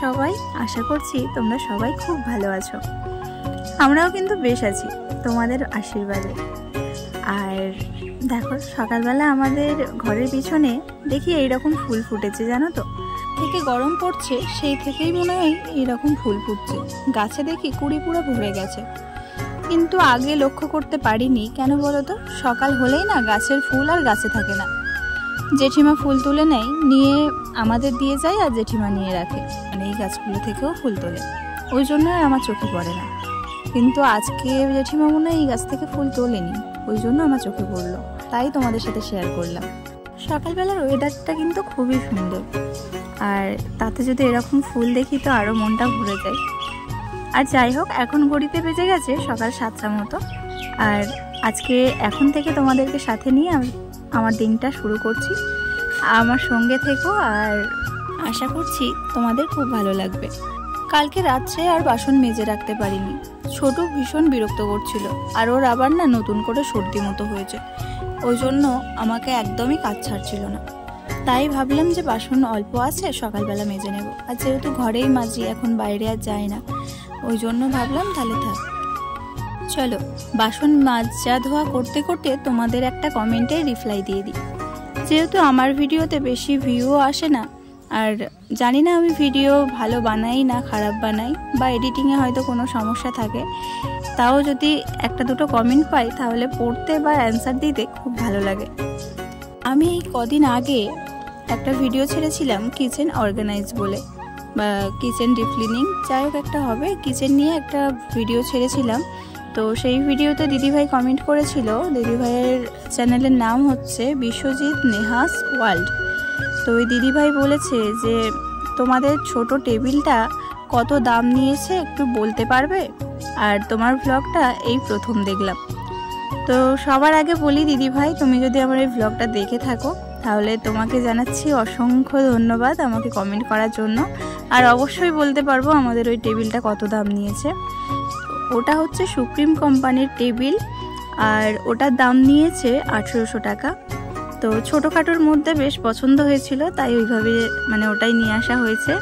সবাই? আশা করছি তোমরা সবাই খুব ভালো আছো। আমরাও কিন্তু বেশ আছি তোমাদের আশীর্বাদে। আর দেখো, সকালবেলা আমাদের ঘরের পিছনে দেখি এইরকম ফুল ফুটেছে, জানো তো। থেকে গরম পড়ছে সেই থেকেই মনে হয় এইরকম ফুল ফুটছে। গাছে দেখি কুড়ি পুরো ভরে গেছে, কিন্তু আগে লক্ষ্য করতে পারিনি। কেন বলো তো? সকাল হলেই না গাছের ফুল আর গাছে থাকে না। জেঠিমা ফুল তুলে নেয়, নিয়ে আমাদের দিয়ে যায়, আর জেঠিমা নিয়ে রাখে, মানে এই গাছগুলো থেকেও ফুল তোলে। ওই জন্য আর আমার চোখে পড়ে না। কিন্তু আজকে জেঠিমা মনে হয় এই গাছ থেকে ফুল তোলেনি, ওই জন্য আমার চোখে পড়লো, তাই তোমাদের সাথে শেয়ার করলাম। সকালবেলার ওয়েদারটা কিন্তু খুবই সুন্দর, আর তাতে যদি এরকম ফুল দেখি তো আরও মনটা ভরে যায়। আর যাই হোক, এখন ঘড়িতে বেজে গেছে সকাল 7টার মতো। আর আজকে এখন থেকে তোমাদেরকে সাথে নিয়ে আমার দিনটা শুরু করছি। আমার সঙ্গে থেকো, আর আশা করছি তোমাদের খুব ভালো লাগবে। কালকে রাত্রে আর বাসন মেজে রাখতে পারিনি। ছোট ভীষণ বিরক্ত করছিল, আর ওর আবার না নতুন করে সর্দি মতো হয়েছে, ওই জন্য আমাকে একদমই কাজ ছাড়ছিল না। তাই ভাবলাম যে বাসন অল্প আছে, সকালবেলা মেজে নেব। আর যেহেতু ঘরেই মাজি, এখন বাইরে আর যাই না, ওই জন্য ভাবলাম তাহলে থাক। চলো, বাসন মাজা ধোয়া করতে করতে তোমাদের একটা কমেন্টে রিপ্লাই দিয়ে দিই। যেহেতু আমার ভিডিওতে বেশি ভিউ আসে না, আর জানি না আমি ভিডিও ভালো বানাই না খারাপ বানাই, বা এডিটিংয়ে হয়তো কোনো সমস্যা থাকে, তাও যদি একটা দুটো কমেন্ট পাই তাহলে পড়তে বা অ্যান্সার দিতে খুব ভালো লাগে। আমি এই কদিন আগে একটা ভিডিও ছেড়েছিলাম কিচেন অর্গানাইজ বলে, বা কিচেন ডিপ ক্লিনিং, যাই হোক একটা হবে, কিচেন নিয়ে একটা ভিডিও ছেড়েছিলাম। তো সেই ভিডিওতে দিদিভাই কমেন্ট করেছিল। দিদিভাইয়ের চ্যানেলের নাম হচ্ছে বিশ্বজিৎ নেহাস ওয়ার্ল্ড। তো ওই দিদিভাই বলেছে যে তোমাদের ছোট টেবিলটা কত দাম নিয়েছে একটু বলতে পারবে, আর তোমার ভ্লগটা এই প্রথম দেখলাম। তো সবার আগে বলি দিদিভাই, তুমি যদি আমার এই ভ্লগটা দেখে থাকো তাহলে তোমাকে জানাচ্ছি অসংখ্য ধন্যবাদ আমাকে কমেন্ট করার জন্য। আর অবশ্যই বলতে পারবো আমাদের ওই টেবিলটা কত দাম নিয়েছে। ওটা হচ্ছে সুপ্রিম কোম্পানির টেবিল, আর ওটার দাম নিয়েছে 1800 টাকা। তো ছোটোখাটোর মধ্যে বেশ পছন্দ হয়েছিল, তাই ওইভাবে মানে ওটাই নিয়ে আসা হয়েছে।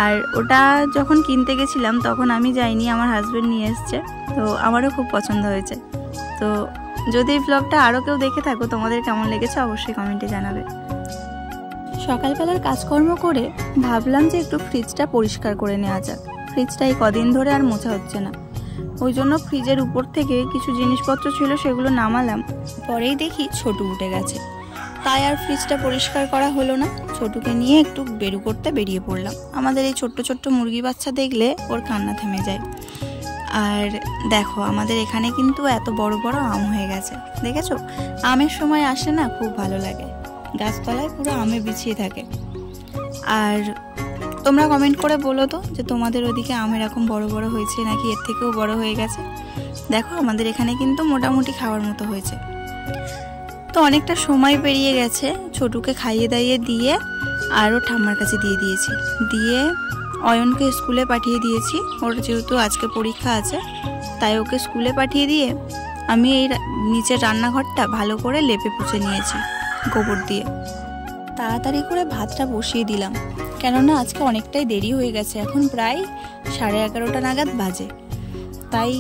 আর ওটা যখন কিনতে গেছিলাম তখন আমি যাইনি, আমার হাজব্যান্ড নিয়ে এসছে, তো আমারও খুব পছন্দ হয়েছে। তো যদি এই ব্লগটা আরও কেউ দেখে থাকো, তোমাদের কেমন লেগেছে অবশ্যই কমেন্টে জানাবে। সকালবেলার কাজকর্ম করে ভাবলাম যে একটু ফ্রিজটা পরিষ্কার করে নেওয়া যাক। ফ্রিজটা এই কদিন ধরে আর মোছা হচ্ছে না, ওই জন্য ফ্রিজের উপর থেকে কিছু জিনিসপত্র ছিল সেগুলো নামালাম, পরেই দেখি ছোটু উঠে গেছে। তাই আর ফ্রিজটা পরিষ্কার করা হলো না। ছোটুকে নিয়ে একটু বেরু করতে বেরিয়ে পড়লাম। আমাদের এই ছোট্ট ছোট্ট মুরগি বাচ্চা দেখলে ওর কান্না থেমে যায়। আর দেখো, আমাদের এখানে কিন্তু এত বড় বড় আম হয়ে গেছে, দেখেছো? আমের সময় আসে না, খুব ভালো লাগে, গাছতলায় পুরো আমে বিছিয়ে থাকে। আর তোমরা কমেন্ট করে বলো তো যে তোমাদের ওদিকে আম এরকম বড় বড় হয়েছে নাকি এর থেকেও বড় হয়ে গেছে। দেখো, আমাদের এখানে কিন্তু মোটামুটি খাওয়ার মতো হয়েছে। তো অনেকটা সময় পেরিয়ে গেছে, ছোটুকে খাইয়ে দাইয়ে দিয়ে আর ওর ঠাম্মার কাছে দিয়ে দিয়েছি। দিয়ে অয়নকে স্কুলে পাঠিয়ে দিয়েছি, ওর যেহেতু আজকে পরীক্ষা আছে, তাই ওকে স্কুলে পাঠিয়ে দিয়ে আমি এই নিচের রান্নাঘরটা ভালো করে লেপে পুছে নিয়েছি গোবর দিয়ে। তাড়াতাড়ি করে ভাতটা বসিয়ে দিলাম, কেননা আজকে অনেকটাই দেরি হয়ে গেছে, এখন প্রায় 11:30 নাগাদ বাজে। তাই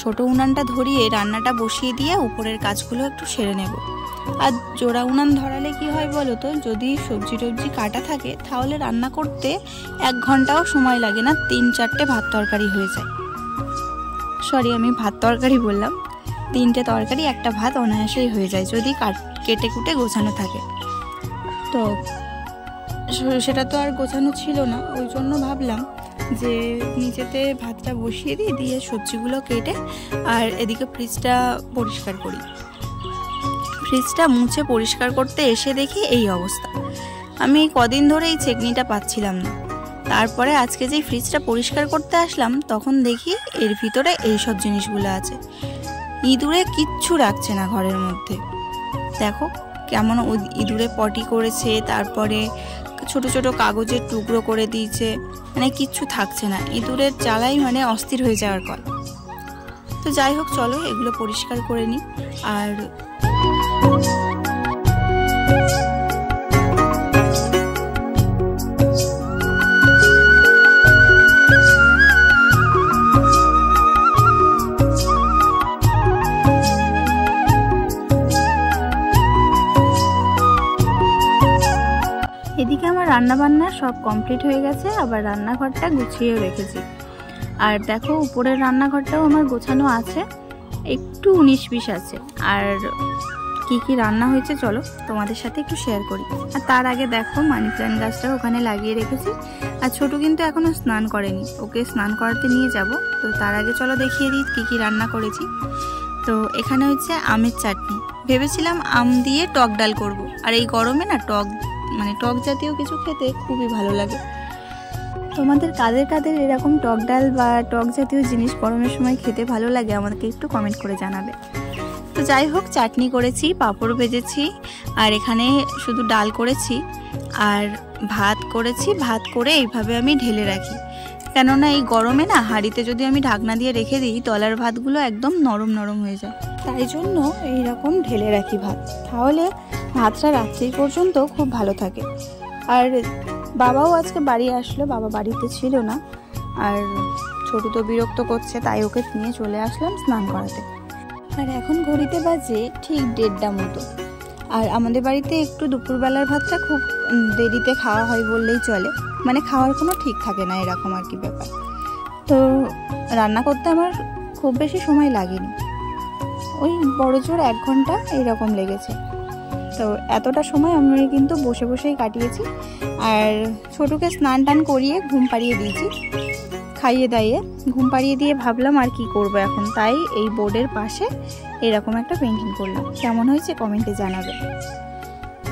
ছোট উনানটা ধরিয়ে রান্নাটা বসিয়ে দিয়ে উপরের কাজগুলো একটু সেরে নেব। আর জোড়া উনান ধরালে কি হয় বলো তো, যদি সবজি টবজি কাটা থাকে তাহলে রান্না করতে 1 ঘন্টাও সময় লাগে না, 3-4টে ভাত তরকারি হয়ে যায়। সরি, আমি ভাত তরকারি বললাম, 3টে তরকারি 1টা ভাত অনায়াসেই হয়ে যায় যদি কেটে কুটে গোছানো থাকে। তো সেটা তো আর গোছানো ছিল না, ওই জন্য ভাবলাম যে নিচেতে ভাতটা বসিয়ে দিয়ে সবজিগুলো কেটে আর এদিকে ফ্রিজটা পরিষ্কার করি। ফ্রিজটা মুছে পরিষ্কার করতে এসে দেখি এই অবস্থা। আমি এই কদিন ধরে এই চেকনিটা পাচ্ছিলাম না, তারপরে আজকে যেই ফ্রিজটা পরিষ্কার করতে আসলাম তখন দেখি এর ভিতরে এই সব জিনিসগুলো আছে। ইঁদুরে কিচ্ছু রাখছে না ঘরের মধ্যে, দেখো কেমন ইঁদুরে পটি করেছে, তারপরে ছোট ছোট কাগজের টুকরো করে দিয়েছে, মানে কিচ্ছু থাকছে না, ইঁদুরের জ্বালাই মানে অস্থির হয়ে যাওয়ার কল। তো যাই হোক, চলো এগুলো পরিষ্কার করে নিই। আর রান্নাবান্না সব কমপ্লিট হয়ে গেছে, আবার রান্নাঘরটা গুছিয়েও রেখেছি। আর দেখো উপরের রান্নাঘরটাও আমার গোছানো আছে, একটু 19-20 আছে। আর কি কি রান্না হয়েছে চলো তোমাদের সাথে একটু শেয়ার করি। আর তার আগে দেখো মানি প্ল্যান্ট গাছটা ওখানে লাগিয়ে রেখেছি। আর ছোটু কিন্তু এখনো স্নান করেনি, ওকে স্নান করাতে নিয়ে যাব। তো তার আগে চলো দেখিয়ে দিই কি কি রান্না করেছি। তো এখানে হচ্ছে আমের চাটনি, ভেবেছিলাম আম দিয়ে টক ডাল করব। আর এই গরমে না টক জাতীয় কিছু খেতে খুবই ভালো লাগে। তোমাদের কাদের কাদের এরকম টক ডাল বা টক জাতীয় জিনিস গরমের সময় খেতে ভালো লাগে আমাকে একটু কমেন্ট করে জানাবে। তো যাই হোক, চাটনি করেছি, পাঁপড় ভেজেছি, আর এখানে শুধু ডাল করেছি আর ভাত করেছি। ভাত করে এইভাবে আমি ঢেলে রাখি, কেননা এই গরমে না হাঁড়িতে যদি আমি ঢাকনা দিয়ে রেখে দিই তলার ভাতগুলো একদম নরম নরম হয়ে যায়, তাই জন্য এইরকম ঢেলে রাখি ভাত। তাহলে ভাতটা রাত্রি পর্যন্ত খুব ভালো থাকে। আর বাবাও আজকে বাড়ি আসলো, বাবা বাড়িতে ছিল না। আর ছোটু তো বিরক্ত করছে, তাই ওকে নিয়ে চলে আসলাম স্নান করাতে। আর এখন ঘড়িতে বাজে ঠিক 1:30 মতো। আর আমাদের বাড়িতে একটু দুপুরবেলার ভাতটা খুব দেরিতে খাওয়া হয় বললেই চলে, মানে খাওয়ার কোনো ঠিক থাকে না, এরকম আর কি ব্যাপার। তো রান্না করতে আমার খুব বেশি সময় লাগেনি, ওই বড় জোর 1 ঘন্টা এইরকম লেগেছে। তো এতটা সময় আমি কিন্তু বসে বসেই কাটিয়েছি। আর ছোটুকে স্নান টান করিয়ে ঘুম পাড়িয়ে দিয়েছি, খাইয়ে দাইয়ে ঘুম পাড়িয়ে দিয়ে ভাবলাম আর কি করব এখন, তাই এই বোর্ডের পাশে এরকম একটা পেন্টিং করলাম। কেমন হয়েছে কমেন্টে জানাবে।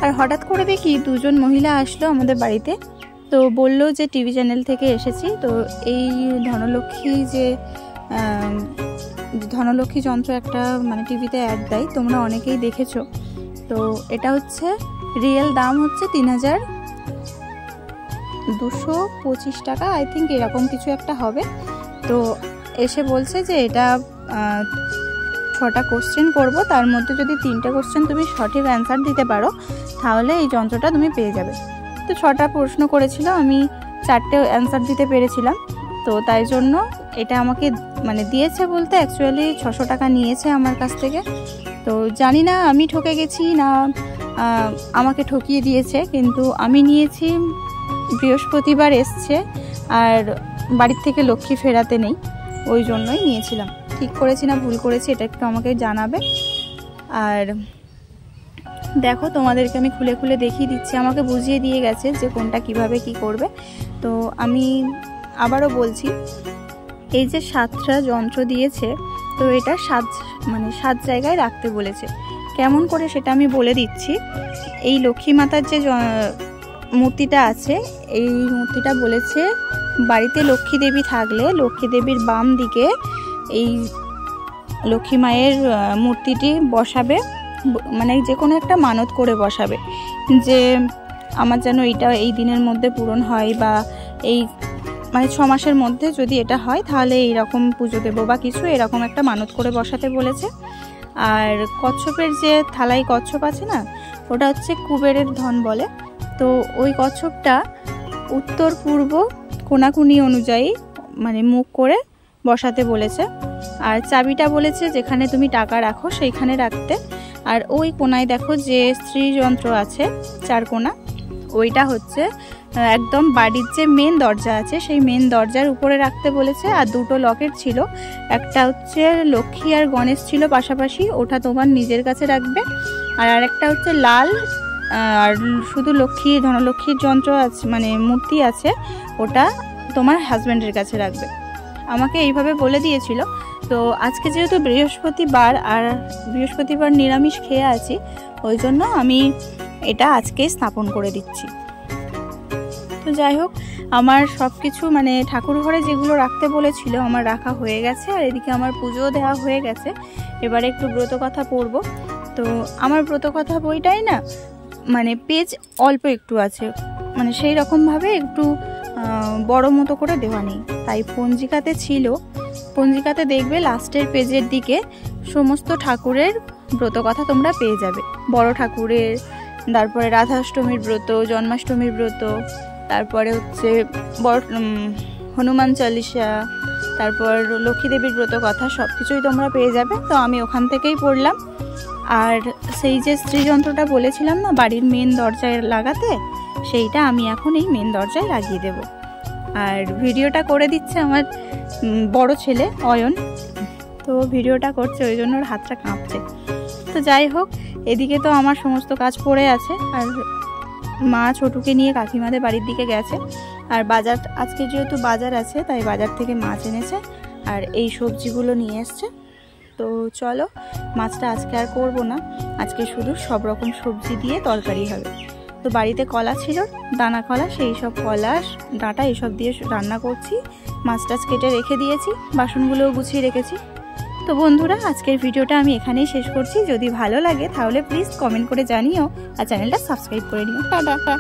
আর হঠাৎ করে দেখি 2 জন মহিলা আসলো আমাদের বাড়িতে। তো বললো যে টিভি চ্যানেল থেকে এসেছি। তো এই ধনলক্ষ্মী যন্ত্র একটা মানে টিভিতে অ্যাড দেয়, তোমরা অনেকেই দেখেছো। তো এটা হচ্ছে রিয়েল দাম হচ্ছে 3225 টাকা, আই থিঙ্ক এরকম কিছু একটা হবে। তো এসে বলছে যে এটা 6টা কোশ্চেন করব, তার মধ্যে যদি 3টে কোশ্চেন তুমি সঠিক অ্যান্সার দিতে পারো তাহলে এই যন্ত্রটা তুমি পেয়ে যাবে। তো 6টা প্রশ্ন করেছিল, আমি 4টে অ্যান্সার দিতে পেরেছিলাম। তো তাই জন্য এটা আমাকে মানে দিয়েছে বলতে অ্যাকচুয়ালি 600 টাকা নিয়েছে আমার কাছ থেকে। তো জানি না আমি ঠকে গেছি না আমাকে ঠকিয়ে দিয়েছে, কিন্তু আমি নিয়েছি। বৃহস্পতিবার এসছে আর বাড়ির থেকে লক্ষ্মী ফেরাতে নেই, ওই জন্যই নিয়েছিলাম। ঠিক করেছি না ভুল করেছি এটা একটু আমাকে জানাবে। আর দেখো তোমাদেরকে আমি খুলে খুলে দেখিয়ে দিচ্ছি, আমাকে বুঝিয়ে দিয়ে গেছে যে কোনটা কিভাবে কি করবে। তো আমি আবারও বলছি, এই যে 7টা যন্ত্র দিয়েছে, তো এটা 7 জায়গায় রাখতে বলেছে। কেমন করে সেটা আমি বলে দিচ্ছি। এই লক্ষ্মী মাতার যে মূর্তিটা আছে, এই মূর্তিটা বলেছে বাড়িতে লক্ষ্মী দেবী থাকলে লক্ষ্মী দেবীর বাম দিকে এই লক্ষ্মী মায়ের মূর্তিটি বসাবে, মানে যে কোনো একটা মানত করে বসাবে যে আমার যেন এইটা এই দিনের মধ্যে পূরণ হয়, বা এই মানে 6 মাসের মধ্যে যদি এটা হয় তাহলে এইরকম পুজো দেবো বা কিছু এরকম একটা মানত করে বসাতে বলেছে। আর কচ্ছপের যে থালাই কচ্ছপ আছে না, ওটা হচ্ছে কুবেরের ধন বলে। তো ওই কচ্ছপটা উত্তর পূর্ব কোনাকুনি অনুযায়ী মানে মুখ করে বসাতে বলেছে। আর চাবিটা বলেছে যেখানে তুমি টাকা রাখো সেইখানে রাখতে। আর ওই কোনায় দেখো যে স্ত্রী যন্ত্র আছে 4 কোনা, ওইটা হচ্ছে একদম বাড়ির যে মেন দরজা আছে সেই মেন দরজার উপরে রাখতে বলেছে। আর 2টো লকেট ছিল, একটা হচ্ছে লক্ষ্মী আর গণেশ ছিল পাশাপাশি, ওটা তোমার নিজের কাছে রাখবে। আর আরেকটা হচ্ছে লাল, আর শুধু ধনলক্ষ্মীর যন্ত্র আছে মানে মূর্তি আছে, ওটা তোমার হাজব্যান্ডের কাছে রাখবে। আমাকে এইভাবে বলে দিয়েছিল। তো আজকে যেহেতু বৃহস্পতিবার আর বৃহস্পতিবার নিরামিষ খেয়ে আছি, ওই জন্য আমি এটা আজকে স্থাপন করে দিচ্ছি। তো যাই হোক, আমার সব কিছু মানে ঠাকুর ঘরে যেগুলো রাখতে বলেছিল আমার রাখা হয়ে গেছে। আর এদিকে আমার পুজোও দেওয়া হয়ে গেছে। এবারে একটু ব্রতকথা পড়ব। তো আমার ব্রতকথা বইটাই না মানে পেজ অল্প একটু আছে, মানে সেই রকমভাবে একটু বড় মতো করে দেওয়া নেই। তাই পঞ্জিকাতে ছিল, পঞ্জিকাতে দেখবে লাস্টের পেজের দিকে সমস্ত ঠাকুরের ব্রতকথা তোমরা পেয়ে যাবে। বড় ঠাকুরের, তারপরে রাধাষ্টমীর ব্রত, জন্মাষ্টমীর ব্রত, তারপরে হচ্ছে হনুমান চালিসা, তারপর লক্ষ্মী দেবীর ব্রত কথা সব কিছুই তোমরা পেয়ে যাবে। তো আমি ওখান থেকেই পড়লাম। আর সেই যে স্ত্রী যন্ত্রটা বলেছিলাম না বাড়ির মেন দরজায় লাগাতে, সেইটা আমি এখন এই মেন দরজায় লাগিয়ে দেব। আর ভিডিওটা করে দিচ্ছে আমার বড় ছেলে অয়ন, তো ভিডিওটা করছে ওই জন্য ওর হাতটা কাঁপছে। তো যাই হোক, এদিকে তো আমার সমস্ত কাজ পড়ে আছে, আর মা ছোটুকে নিয়ে কাকিমাদের বাড়ির দিকে গেছে। আর বাজার আজকে যেহেতু বাজার আছে তাই বাজার থেকে মাছ এনেছে আর এই সবজিগুলো নিয়ে এসছে। তো চলো, মাছটা আজকে আর করবো না, আজকে শুধু সব রকম সবজি দিয়ে তরকারি হবে। তো বাড়িতে কলা ছিল, দানা কলা, সেই সব কলা ডাঁটা এসব দিয়ে রান্না করছি। মাছ টাছ কেটে রেখে দিয়েছি, বাসনগুলোও গুছিয়ে রেখেছি। তো বন্ধুরা, আজকের ভিডিওটা আমি এখানেই শেষ করছি। যদি ভালো লাগে তাহলে প্লিজ কমেন্ট করে জানিও আর চ্যানেলটা সাবস্ক্রাইব করে নিও। টাটা।